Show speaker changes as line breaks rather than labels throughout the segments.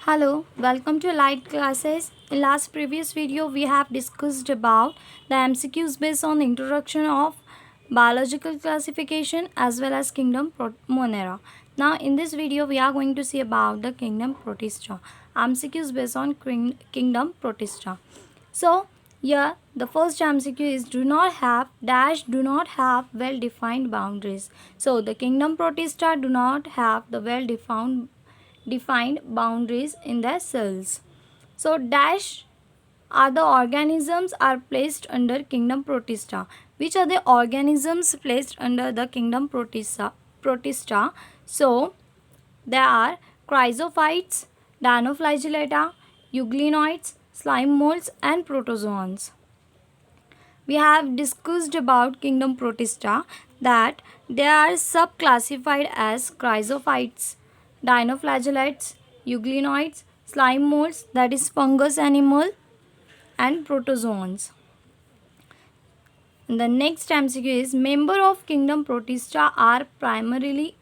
Hello, welcome to Light Classes. In last previous video, we have discussed about the MCQs based on the introduction of biological classification as well as kingdom Monera. Now, in this video, we are going to see about the kingdom Protista. MCQs based on kingdom Protista. So, here the first MCQ is do not have well defined boundaries. So, the kingdom Protista do not have the well defined boundaries in their cells. So dash are the organisms are placed under kingdom Protista. Which are the organisms placed under the kingdom Protista? So there are chrysophytes, dinoflagellata, euglenoids, slime molds and protozoans. We have discussed about kingdom Protista that they are subclassified as chrysophytes, dinoflagellates, euglenoids, slime molds, that is fungus animal, and protozoans. And the next MCQ is member of kingdom Protista are primarily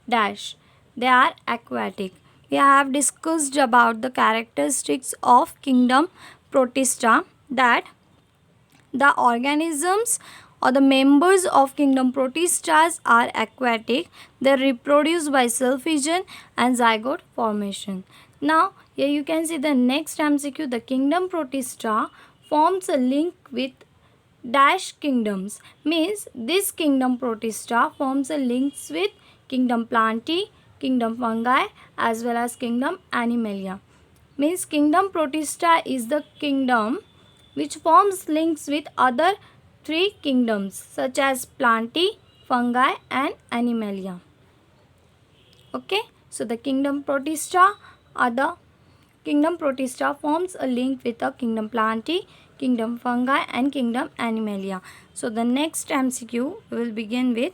dash. They are aquatic. We have discussed about the characteristics of kingdom Protista that the organisms or the members of kingdom Protistas are aquatic. They reproduce by self-fission and zygote formation. Now, here you can see the next MCQ. The kingdom Protista forms a link with dash kingdoms. Means this kingdom Protista forms a links with kingdom Plantae, kingdom Fungi as well as kingdom Animalia. Means kingdom Protista is the kingdom which forms links with other three kingdoms such as Plantae, Fungi and Animalia. Okay, so the kingdom Protista forms a link with the kingdom Plantae, kingdom Fungi and kingdom Animalia. So the next MCQ we will begin with.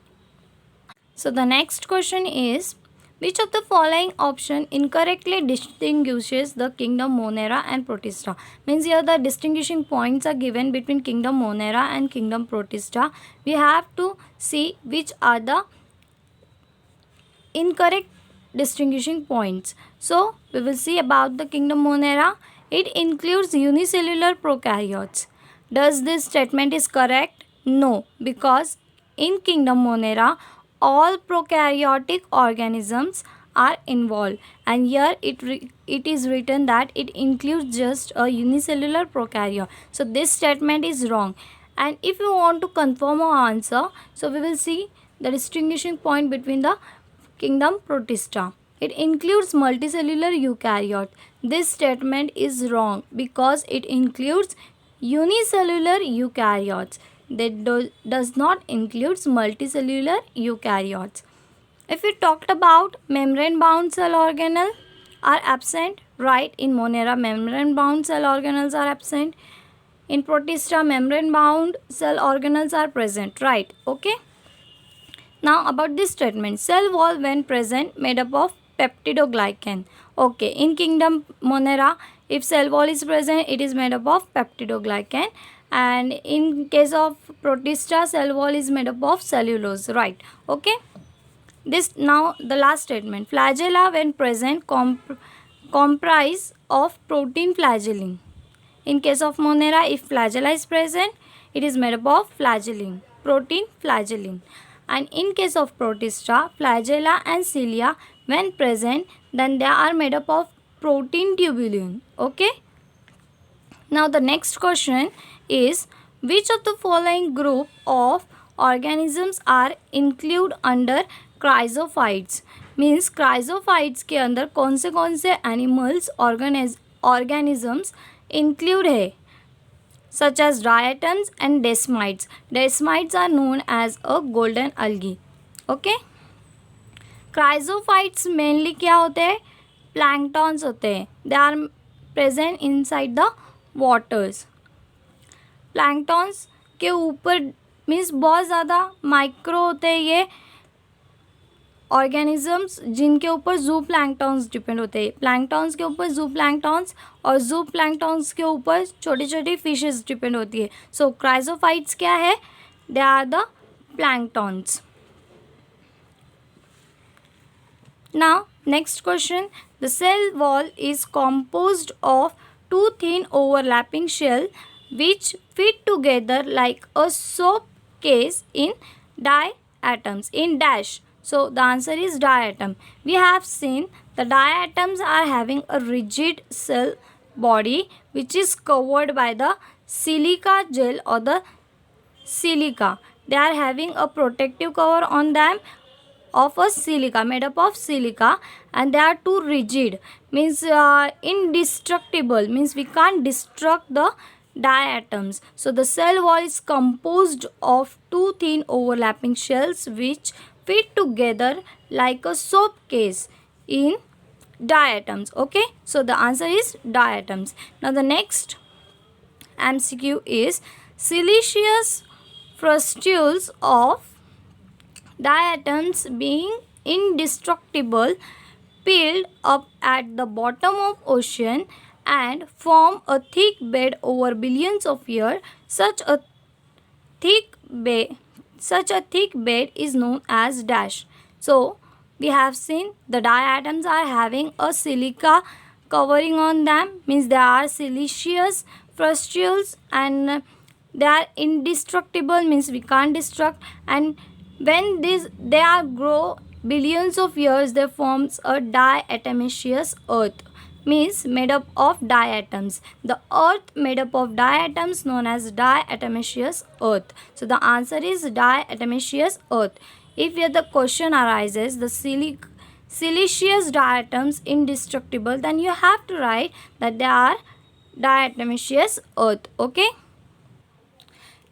So the next question is, which of the following option incorrectly distinguishes the kingdom Monera and Protista? Means here the distinguishing points are given between kingdom Monera and kingdom Protista. We have to see which are the incorrect distinguishing points. So we will see about the kingdom Monera. It includes unicellular prokaryotes. Does this statement is correct? No, because in kingdom Monera all prokaryotic organisms are involved, and here it is written that it includes just a unicellular prokaryote. So this statement is wrong. And if you want to confirm our answer, so we will see the distinguishing point between the kingdom Protista. It includes multicellular eukaryote. This statement is wrong because it includes unicellular eukaryotes. That does not include multicellular eukaryotes. If we talked about membrane bound cell organelle are absent, right? In Monera membrane bound cell organelles are absent. In Protista membrane bound cell organelles are present, right? Okay. Now about this statement, cell wall when present made up of peptidoglycan. Okay, in kingdom Monera, if cell wall is present, it is made up of peptidoglycan, and in case of Protista, cell wall is made up of cellulose, right? Okay. This now the last statement, flagella when present comprise of protein flagellin. In case of Monera, if flagella is present, it is made up of flagellin, protein flagellin. And in case of Protista, flagella and cilia when present, then they are made up of protein tubulin. Okay. Now the next question is, which of the following group of organisms are included under chrysophytes? Means chrysophytes के अंदर कौन से animals organisms include है? Such as diatoms and desmites. Desmites are known as a golden algae. Okay. Chrysophytes mainly क्या होते हैं? Planktons होते हैं. They are present inside the waters. Planktons के ऊपर मीन्स बहुत ज़्यादा माइक्रो होते हैं ये ऑर्गेनिजम्स जिनके ऊपर जू प्लैंक्टॉन्स डिपेंड होते हैं. प्लैंक्टॉन्स के ऊपर जू प्लैंक्टॉन्स और जू प्लैंक्टॉन्स के ऊपर छोटी छोटी फिशेस डिपेंड होती है. सो क्राइजोफाइट्स क्या है? They are the planktons. Now, next question. The cell wall is composed of two thin overlapping shells which fit together like a soap case in diatoms in dash. So, the answer is diatom. We have seen the diatoms are having a rigid cell body which is covered by the silica gel or the silica. They are having a protective cover on them of a silica, made up of silica, and they are too rigid, means indestructible, means we can't destruct the diatoms. So the cell wall is composed of two thin overlapping shells which fit together like a soap case in diatoms. Okay, so the answer is diatoms. Now the next MCQ is siliceous frustules of diatoms being indestructible piled up at the bottom of ocean and form a thick bed over billions of years. Thick bed such a thick bed is known as dash. So we have seen the diatoms are having a silica covering on them, means they are siliceous frustules, and they are indestructible, means we can't destruct, and when they are grow billions of years, they forms a diatomaceous earth, means made up of diatoms. The earth made up of diatoms known as diatomaceous earth. So the answer is diatomaceous earth. If here the question arises the siliceous diatoms indestructible, then you have to write that they are diatomaceous earth. Okay.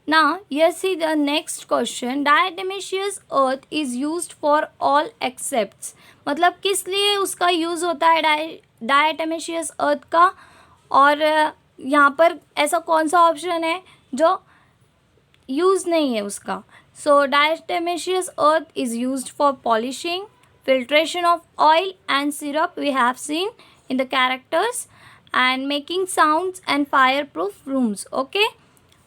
Now, here see the next question. Diatomaceous earth is used for all excepts. मतलब किस लिए उसका use होता है diatomaceous earth का, और यहाँ पर ऐसा कौन सा ऑप्शन है जो यूज़ नहीं है उसका. So diatomaceous earth is used for polishing, filtration of oil and syrup we have seen in the characters, and making sounds and fireproof rooms. Okay,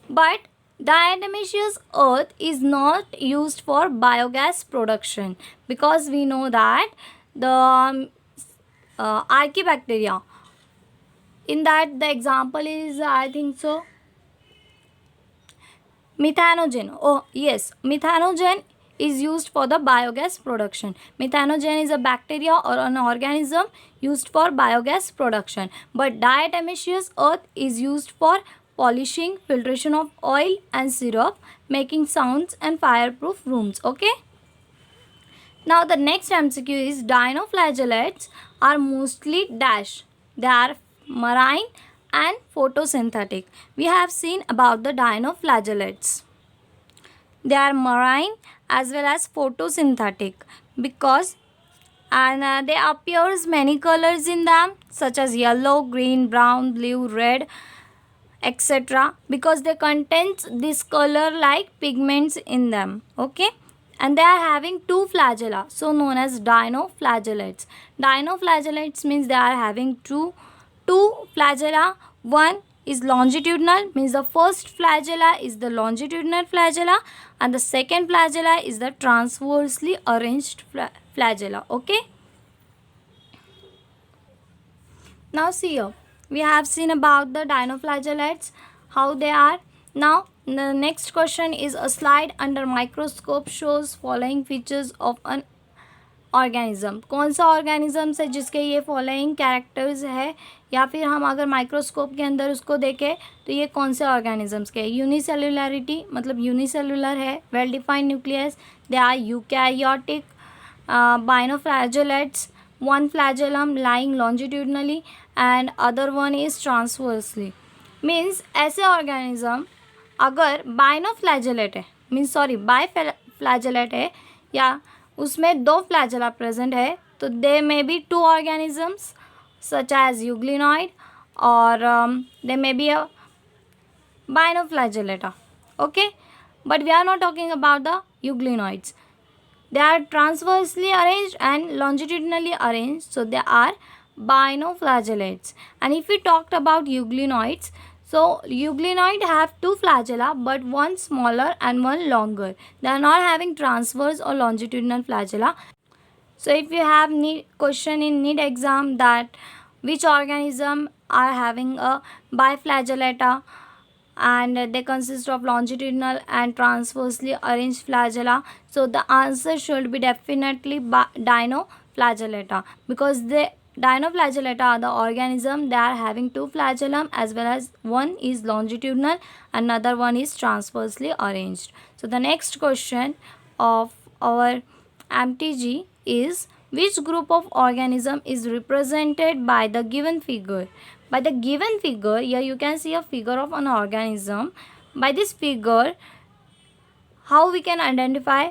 but diatomaceous earth is not used for biogas production, because we know that the archaebacteria, in that the example is I think so methanogen. Oh yes, methanogen is used for the biogas production. Methanogen is a bacteria or an organism used for biogas production, but diatomaceous earth is used for polishing, filtration of oil and syrup, making sounds and fireproof rooms. Okay. Now the next MCQ is dinoflagellates are mostly dash. They are marine and photosynthetic. We have seen about the dinoflagellates. They are marine as well as photosynthetic because they appears many colors in them, such as yellow, green, brown, blue, red, etc., because they contains this color like pigments in them. Okay, and they are having two flagella, so known as dinoflagellates. Dinoflagellates means they are having two flagella. One is longitudinal, means the first flagella is the longitudinal flagella and the second flagella is the transversely arranged flagella. Okay, now see here, we have seen about the dinoflagellates, how they are. Now the next question is a slide under microscope shows following features of an organism. कौन सा organisms है जिसके ये following characters है, या फिर हम अगर माइक्रोस्कोप के अंदर उसको देखें तो ये कौन से ऑर्गेनिजम्स के. यूनिसेलुलरिटी मतलब यूनिसेलुलर है, well defined nucleus, they are eukaryotic, dinoflagellates, one flagellum lying longitudinally and other one is transversely. Means ऐसे ऑर्गेनिज्म अगर बाइनोफ्लैजेलेट है, मीन्स सॉरी बाइफ्लैजेलेट है, या उसमें दो फ्लैजेला प्रेजेंट है, तो they may be two organisms such as euglenoid और they may be a dinoflagellata. Okay, but we are not talking about the euglenoids. They are transversely arranged and longitudinally arranged, so they are binoflagellates. And if we talked about euglenoids, so euglenoid have two flagella but one smaller and one longer. They are not having transverse or longitudinal flagella. So if you have need question in NEET exam that which organism are having a biflagellata and they consist of longitudinal and transversely arranged flagella, so the answer should be definitely dinoflagellata, because the dinoflagellata are the organism they are having two flagellum, as well as one is longitudinal, another one is transversely arranged. So the next question of our MTG is, which group of organism is represented by the given figure? By the given figure, here you can see a figure of an organism. By this figure, how we can identify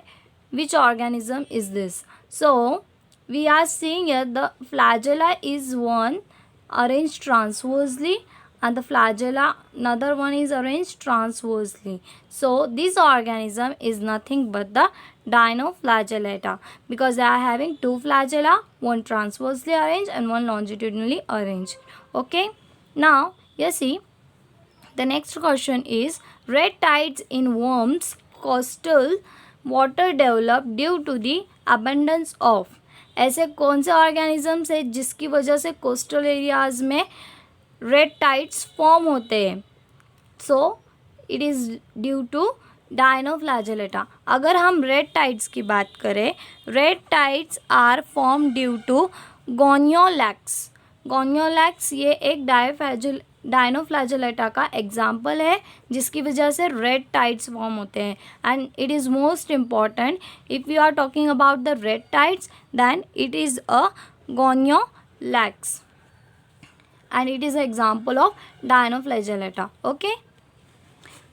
which organism is this? So we are seeing here the flagella is one arranged transversely, and the flagella another one is arranged transversely. So this organism is nothing but the dinoflagellata, because they are having two flagella, one transversely arranged and one longitudinally arranged. Okay, now you see the next question is, red tides in worms coastal water develop due to the abundance of. ऐसे कौन से organisms है जिसकी वजह से coastal areas में red tides form होते हैं? So it is due to dinoflagellata. अगर हम रेड टाइड्स की बात करें, red tides are form due to gonyaulax. Gonyaulax ये एक डायनोफ्लैजेलेटा का एग्जाम्पल है जिसकी वजह से रेड टाइड्स फॉर्म होते हैं. And it is most important if you are talking about the red tides, then it is a gonyaulax and it is an example of dinoflagellata. Okay,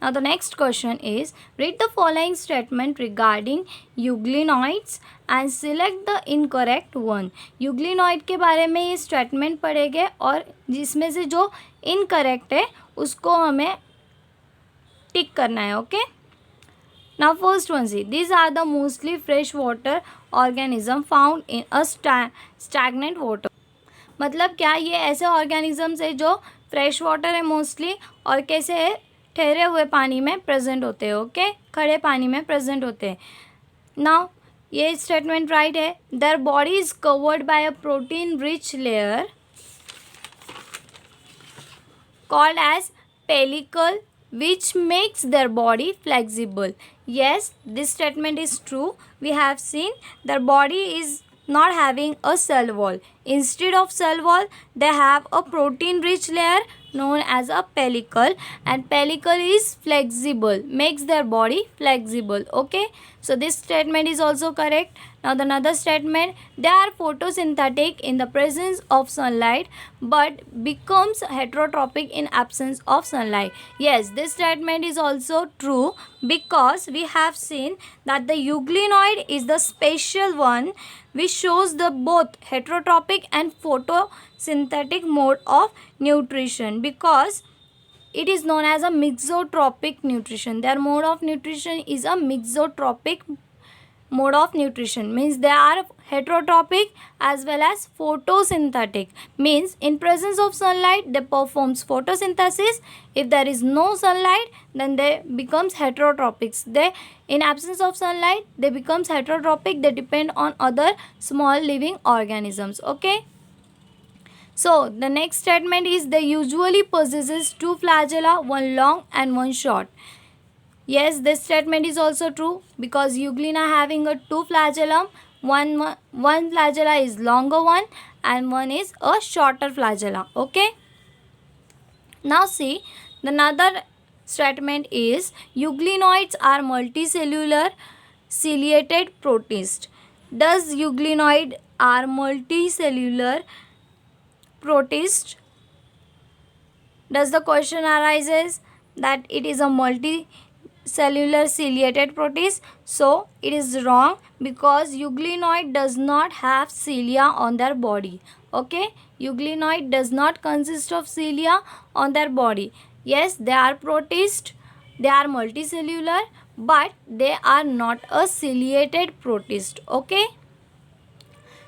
now the next question is, read the following statement regarding euglenoids and select the incorrect one. euglenoid के बारे में ये statement पढ़ेंगे और जिसमें से जो incorrect है उसको हमें टिक करना है. Okay, now first one, see, these are the mostly freshwater organism found in a stagnant water. मतलब क्या, ये ऐसे ऑर्गेनिजम्स है जो फ्रेश वाटर है मोस्टली और कैसे है, ठहरे हुए पानी में प्रेजेंट होते हैं. ओके, खड़े पानी में प्रेजेंट होते हैं. नाउ ये स्टेटमेंट राइट है. Their body is covered by a protein rich layer called as pellicle which makes their body flexible. Yes, this statement is true. We have seen their body is not having a cell wall. Instead of cell wall, they have a protein rich layer known as a pellicle, and pellicle is flexible, makes their body flexible. Okay, so this statement is also correct. Now the another statement, they are photosynthetic in the presence of sunlight but becomes heterotrophic in absence of sunlight. Yes, this statement is also true, because we have seen that the euglenoid is the special one which shows the both heterotrophic and photosynthetic mode of nutrition, because it is known as a mixotropic nutrition. Their mode of nutrition is a mixotropic mode of nutrition, means they are heterotrophic as well as photosynthetic, means in presence of sunlight they performs photosynthesis. If there is no sunlight, then they becomes heterotropics. They, in absence of sunlight, they becomes heterotropic. They depend on other small living organisms. Okay, so the next statement is, they usually possesses two flagella, one long and one short. Yes, this statement is also true, because euglena having a two flagellum, one flagella is longer one and one is a shorter flagella. Okay, now see the another statement is, euglenoids are multicellular ciliated protist. Does euglenoid are multicellular protist? Does the question arises that it is a multicellular ciliated protist? So it is wrong, because euglenoid does not have cilia on their body. Okay, euglenoid does not consist of cilia on their body. Yes, they are protist, they are multicellular, but they are not a ciliated protist. Okay,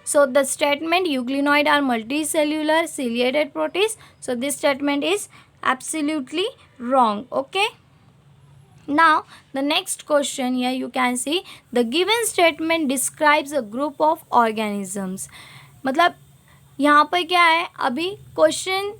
so the statement euglenoid are multicellular ciliated protist, so this statement is absolutely wrong. Okay, Now the next question here you can see the given statement describes a group of organisms. मतलब यहाँ पर क्या है, अभी question,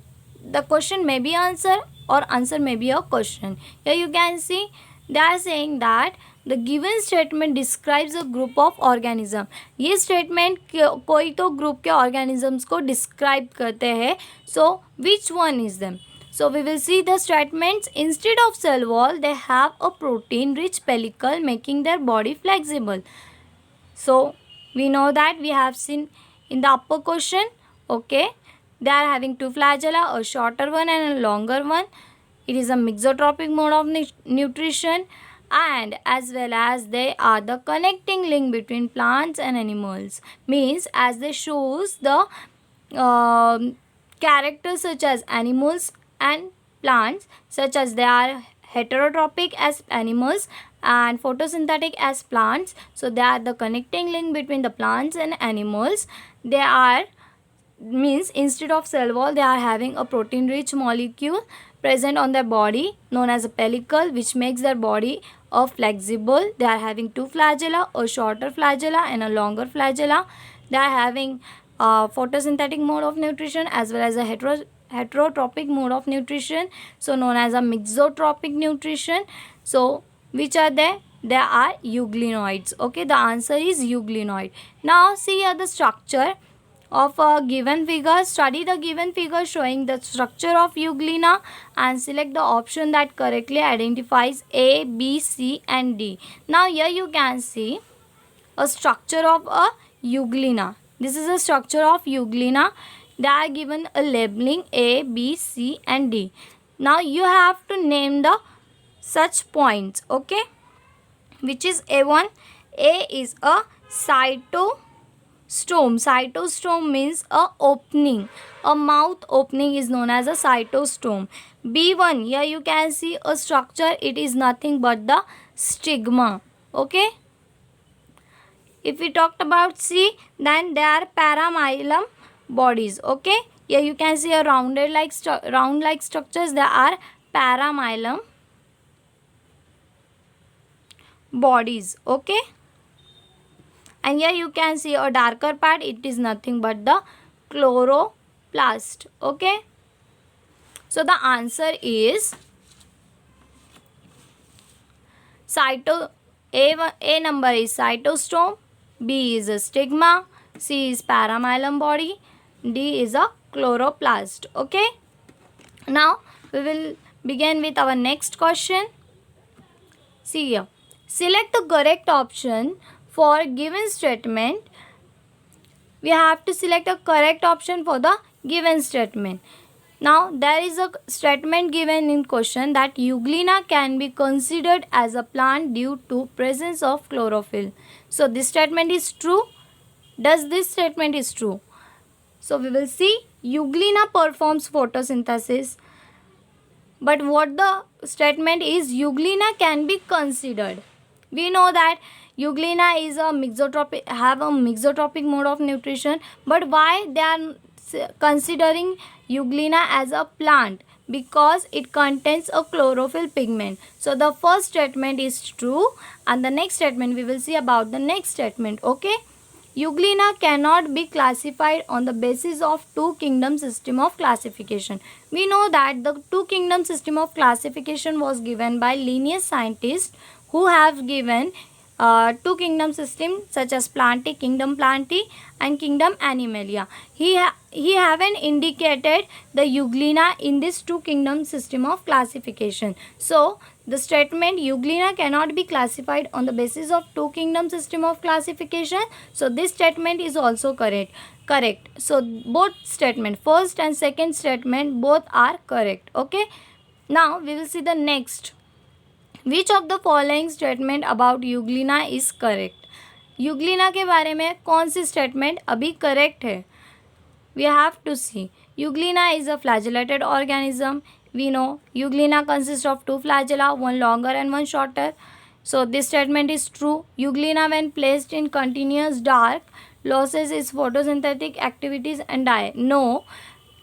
the question may be answer और answer may be a question. Here you can see they are saying that the given statement describes a group of organism. ये statement कोई तो ग्रुप के ऑर्गेनिजम्स को डिस्क्राइब करते हैं. So which one is them? So we will see the statements. Instead of cell wall, they have a protein-rich pellicle, making their body flexible. So we know that we have seen in the upper question. Okay, they are having two flagella, a shorter one and a longer one. It is a mixotropic mode of nutrition, and as well as they are the connecting link between plants and animals. Means as they shows the characters such as animals and plants, such as they are heterotrophic as animals and photosynthetic as plants. So they are the connecting link between the plants and animals. They are, means instead of cell wall they are having a protein rich molecule present on their body known as a pellicle, which makes their body flexible. They are having two flagella, a shorter flagella and a longer flagella. They are having photosynthetic mode of nutrition as well as a heterotrophic mode of nutrition, so known as a mixotropic nutrition. So which are they? They are euglenoids. Okay, the answer is euglenoid. Now see here the structure of a given figure. Study the given figure showing the structure of euglena and select the option that correctly identifies A, B, C and D. Now here you can see a structure of a euglena. This is a structure of euglena. They are given a labeling A, B, C and D. Now you have to name the such points. Okay, which is A1. A is a cytostome. Cytostome means a opening, a mouth opening is known as a cytostome. B1, here you can see a structure, it is nothing but the stigma. Okay, if we talked about C, then they are paramylum bodies. Okay, here you can see a round like structures. They are paramylum bodies. Okay, and here you can see a darker part, it is nothing but the chloroplast. Okay, so the answer is A number is cytostome, B is a stigma, C is paramylum body, D is a chloroplast. Okay, now we will begin with our next question. See here, select the correct option for given statement. We have to select a correct option for the given statement. Now there is a statement given in question that euglena can be considered as a plant due to presence of chlorophyll. So this statement is true. Does this statement is true? So we will see euglena performs photosynthesis. But what the statement is, euglena can be considered. We know that euglena is a mixotropic mode of nutrition. But why they are considering euglena as a plant? Because it contains a chlorophyll pigment. So the first statement is true, and the next statement we will see about the next statement. Okay, euglena cannot be classified on the basis of two kingdom system of classification. We know that the two kingdom system of classification was given by Linnaeus scientists, who have given two kingdom systems such as kingdom Plantae and kingdom Animalia. He haven't indicated the euglena in this two kingdom system of classification. So the statement euglena cannot be classified on the basis of two kingdom system of classification. So this statement is also correct. So both statement, first and second statement, both are correct. Okay, now we will see the next. Which of the following statement about euglena is correct? euglena के बारे में कौन सी statement अभी correct है? We have to see. Euglena is a flagellated organism. We know euglena consists of two flagella, one longer and one shorter. So this statement is true. Euglena, when placed in continuous dark, loses its photosynthetic activities and die. No,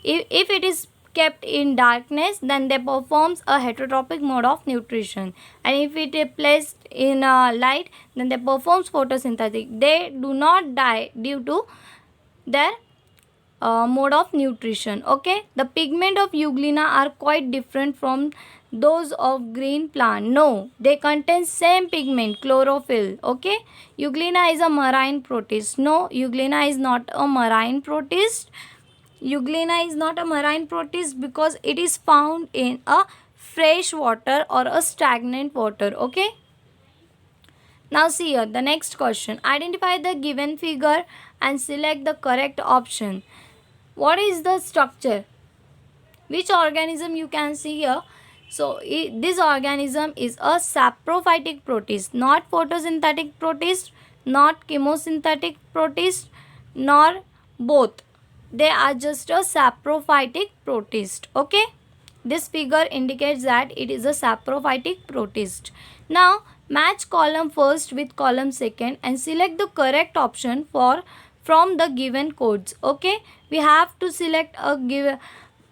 if it is kept in darkness, then they performs a heterotrophic mode of nutrition, and if it is placed in light, then they performs photosynthetic. They do not die due to their mode of nutrition. Okay, the pigment of euglena are quite different from those of green plant. No, they contain same pigment, chlorophyll. Okay, euglena is a marine protist. No, euglena is not a marine protist. Euglena is not a marine protist because it is found in a fresh water or a stagnant water. Okay, now see here the next question. Identify the given figure and select the correct option. What is the structure? Which organism you can see here? So this organism is a saprophytic protist, not photosynthetic protist, not chemosynthetic protist, nor both. They are just a saprophytic protist. Okay, this figure indicates that it is a saprophytic protist. Now match column first with column second and select the correct option from the given codes. Okay, we have to select a given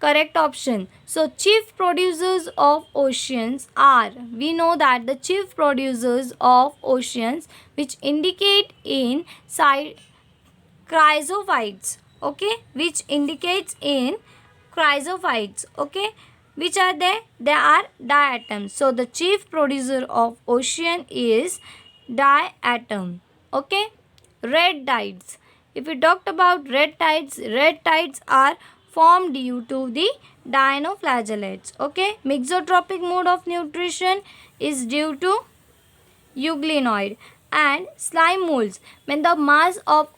correct option. So chief producers of oceans are, we know that the chief producers of oceans which indicate in side chrysophytes. Okay, which indicates in chrysophytes. Okay, which are they are diatoms. So the chief producer of ocean is diatom. Okay, red tides. If we talked about red tides are formed due to the dinoflagellates. Okay, mixotrophic mode of nutrition is due to euglenoid. And slime molds, when the mass of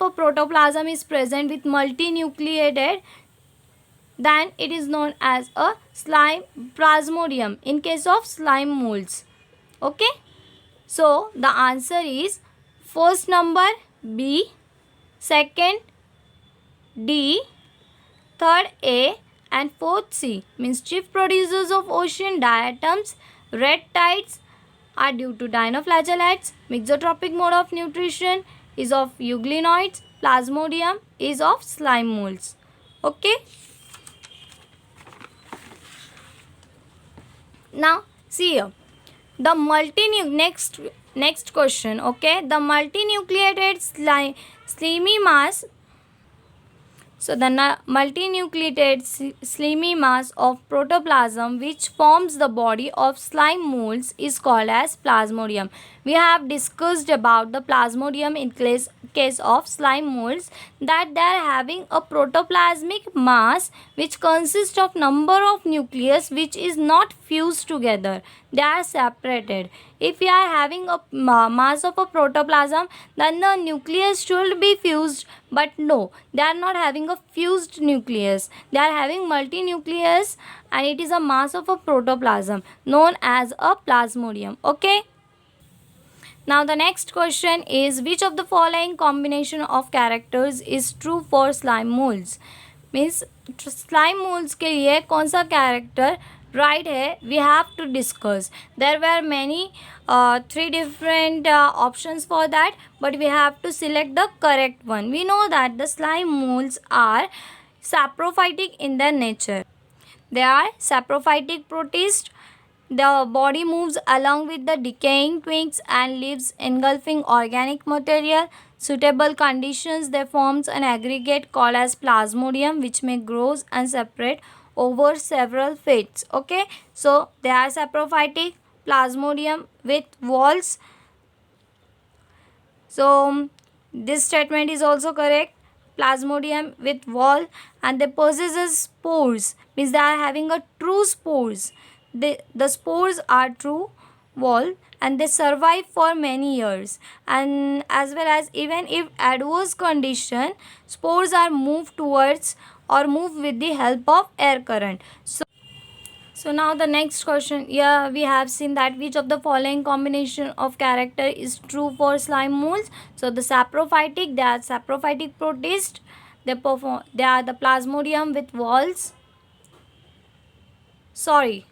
a protoplasm is present with multinucleated, then it is known as a slime plasmodium in case of slime molds. Okay, so the answer is first number B, second D, third A, and fourth C. Means chief producers of ocean diatoms, red tides are due to dinoflagellates, mixotrophic mode of nutrition is of euglenoids, plasmodium is of slime molds. Okay, now see here the next question. Okay, the multinucleated slimy mass. So the multinucleated slimy mass of protoplasm which forms the body of slime molds is called as plasmodium. We have discussed about the plasmodium in case of slime molds, that they are having a protoplasmic mass which consists of number of nucleus which is not fused together. They are separated. If we are having a mass of a protoplasm, then the nucleus should be fused, but no, they are not having a fused nucleus. They are having multinucleus and it is a mass of a protoplasm known as a plasmodium. Okay, now the next question is, which of the following combination of characters is true for slime molds? Means slime molds के लिए कौन सा character right है, we have to discuss. There were many 3 different options for that, but we have to select the correct one. We know that the slime molds are saprophytic in their nature. They are saprophytic protist. The body moves along with the decaying twigs and leaves engulfing organic material. Suitable conditions, they forms an aggregate called as plasmodium which may grow and separate over several feet. Okay, so they are saprophytic, plasmodium with walls. So this statement is also correct. Plasmodium with wall, and they possesses spores, means they are having a true spores. The spores are true wall and they survive for many years, and as well as even if adverse condition, spores are moved towards or move with the help of air current. So now the next question. Yeah, we have seen that which of the following combination of character is true for slime molds. So the saprophytic, they are saprophytic protist. They are the plasmodium with walls. Sorry,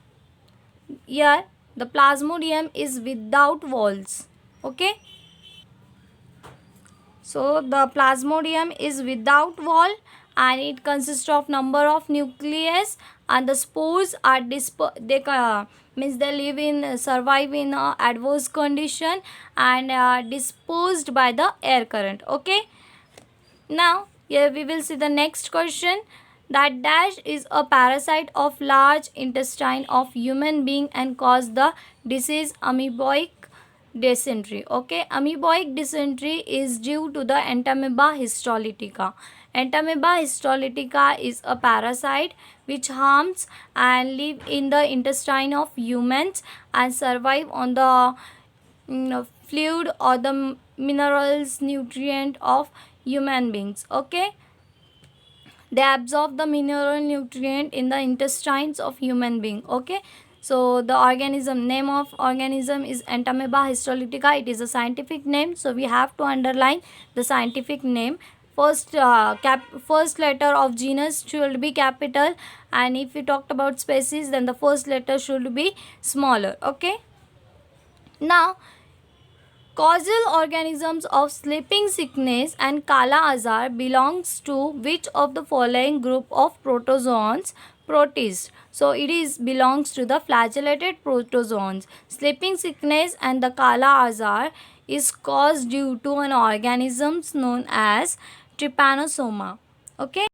here the plasmodium is without walls. Okay, so the plasmodium is without wall and it consists of number of nucleus, and the spores are means they live in survive in adverse condition and dispersed by the air current. Okay, now here we will see the next question, that dash is a parasite of large intestine of human being and cause the disease amoebic dysentery. Okay, amoebic dysentery is due to the entamoeba histolytica. Entamoeba histolytica is a parasite which harms and live in the intestine of humans and survive on the fluid or the minerals nutrient of human beings. Okay, they absorb the mineral nutrient in the intestines of human being. Okay, so the organism name of organism is entamoeba histolytica. It is a scientific name, so we have to underline the scientific name. First letter of genus should be capital, and if we talked about species, then the first letter should be smaller. Okay, now causal organisms of sleeping sickness and Kala Azar belongs to which of the following group of protozoans? Protists. So it is belongs to the flagellated protozoans. Sleeping sickness and the Kala Azar is caused due to an organism known as Trypanosoma. Okay.